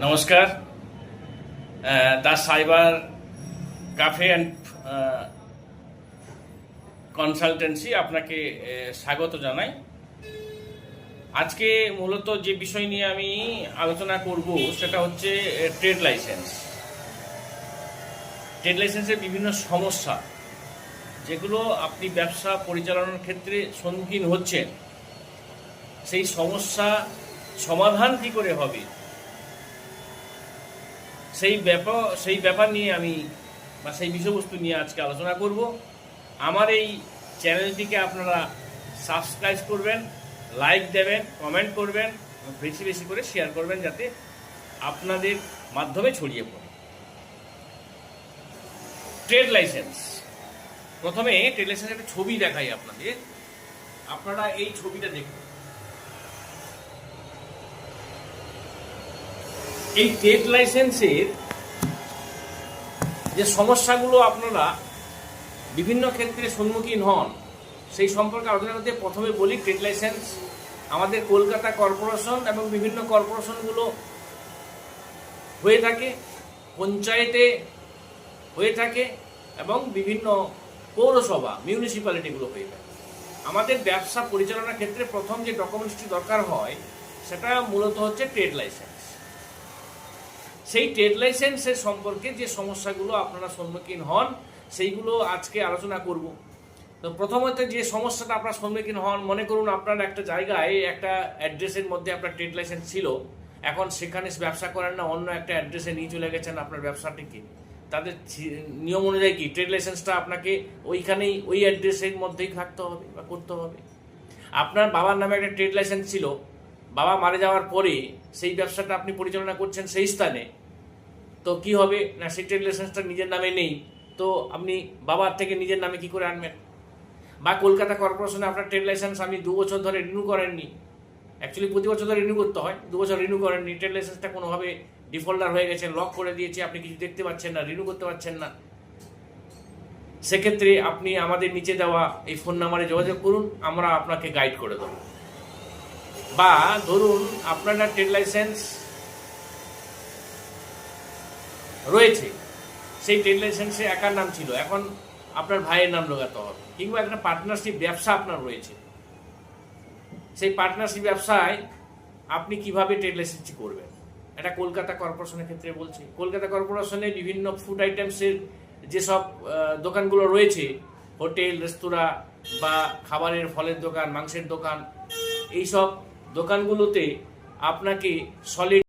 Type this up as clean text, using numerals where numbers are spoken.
নমস্কার। দা cyber cafe and consultancy আপনাকে স্বাগত জানাই। আজকে মূলত যে বিষয় নিয়ে আমি আলোচনা করব সেটা হচ্ছে ট্রেড লাইসেন্স। ট্রেড লাইসেন্সের বিভিন্ন সমস্যা, যেগুলো আপনি ব্যবসা পরিচালনার ক্ষেত্রে সম্মুখীন হচ্ছেন, সেই সমস্যা সমাধান কী করে হবে, সেই ব্যাপার নিয়ে আমি বা সেই বিষয়বস্তু নিয়ে আজকে আলোচনা করব। আমার এই চ্যানেলটিকে আপনারা সাবস্ক্রাইব করবেন, লাইক দেবেন, কমেন্ট করবেন, বেশি বেশি করে শেয়ার করবেন, যাতে আপনাদের মাধ্যমে ছড়িয়ে পড়ে। ট্রেড লাইসেন্স, প্রথমে ট্রেড লাইসেন্সের একটা ছবি দেখাই আপনাদের। আপনারা এই ছবিটা দেখুন। এই ট্রেড লাইসেন্সের যে সমস্যাগুলো আপনারা বিভিন্ন ক্ষেত্রে সম্মুখীন হন, সেই সম্পর্কে আলোচনা করতে প্রথমে বলি, ট্রেড লাইসেন্স আমাদের কলকাতা কর্পোরেশন এবং বিভিন্ন কর্পোরেশনগুলো হয়ে থাকে, পঞ্চায়েতে হয়ে থাকে এবং বিভিন্ন পৌরসভা মিউনিসিপ্যালিটিগুলো হয়ে থাকে। আমাদের ব্যবসা পরিচালনার ক্ষেত্রে প্রথম যে ডকুমেন্টসটি দরকার হয় সেটা মূলত হচ্ছে ট্রেড লাইসেন্স। সেই ট্রেড লাইসেন্সের সম্পর্কে যে সমস্যাগুলো আপনারা সম্মুখীন হন সেইগুলো আজকে আলোচনা করব। তো প্রথমত যে সমস্যাটা আপনার সম্মুখীন হন, মনে করুন আপনার একটা জায়গায় একটা অ্যাড্রেসের মধ্যে আপনার ট্রেড লাইসেন্স ছিল, এখন সেখানে ব্যবসা করেন না, অন্য একটা অ্যাড্রেসে নিয়ে চলে গেছেন আপনার ব্যবসাটিকে। তাদের নিয়ম অনুযায়ী কি ট্রেড লাইসেন্সটা আপনাকে ওইখানেই ওই অ্যাড্রেসের মধ্যেই থাকতে হবে বা করতে হবে। আপনার বাবার নামে একটা ট্রেড লাইসেন্স ছিল, বাবা মারা যাওয়ার পরে সেই ব্যবসাটা আপনি পরিচালনা করছেন সেই স্থানে, তো কি হবে না, সেই ট্রেড লাইসেন্সটা নিজের নামে নেই, তো আপনি বাবার থেকে নিজের নামে কি করে আনবেন? বা কলকাতা কর্পোরেশনে আপনার ট্রেড লাইসেন্স আপনি 2 বছর ধরে রিনিউ করেননি, অ্যাকচুয়ালি প্রতি বছর ধরে রিনিউ করতে হয়, 2 বছর রিনিউ করেননি, ট্রেড লাইসেন্সটা কোনোভাবে ডিফল্টার হয়ে গেছে, লক করে দিয়েছে, আপনি কিছু দেখতে পাচ্ছেন না, রিনিউ করতে পারছেন না। সেক্ষেত্রে আপনি আমাদের নিচে দেওয়া এই ফোন নাম্বারে যোগাযোগ করুন, আমরা আপনাকে গাইড করে দেবো। বা ধরুন আপনার একটা ট্রেড লাইসেন্স রয়েছে, সেই ট্রেড লাইসেন্সে একার নাম ছিল, এখন আপনার ভাইয়ের নাম লাগাতে হবে, কিংবা একটা পার্টনারশিপ ব্যবসা আপনার রয়েছে, সেই পার্টনারশিপ ব্যবসায় আপনি কিভাবে ট্রেড লাইসেন্সটি করবেন। এটা কলকাতা কর্পোরেশনের ক্ষেত্রে বলছি। কলকাতা কর্পোরেশনে বিভিন্ন ফুড আইটেমসের যেসব দোকানগুলো রয়েছে, হোটেল, রেস্তোরাঁ বা খাবারের, ফলের দোকান, মাংসের দোকান, এইসব দোকানগুলোতে আপনাকে সলিড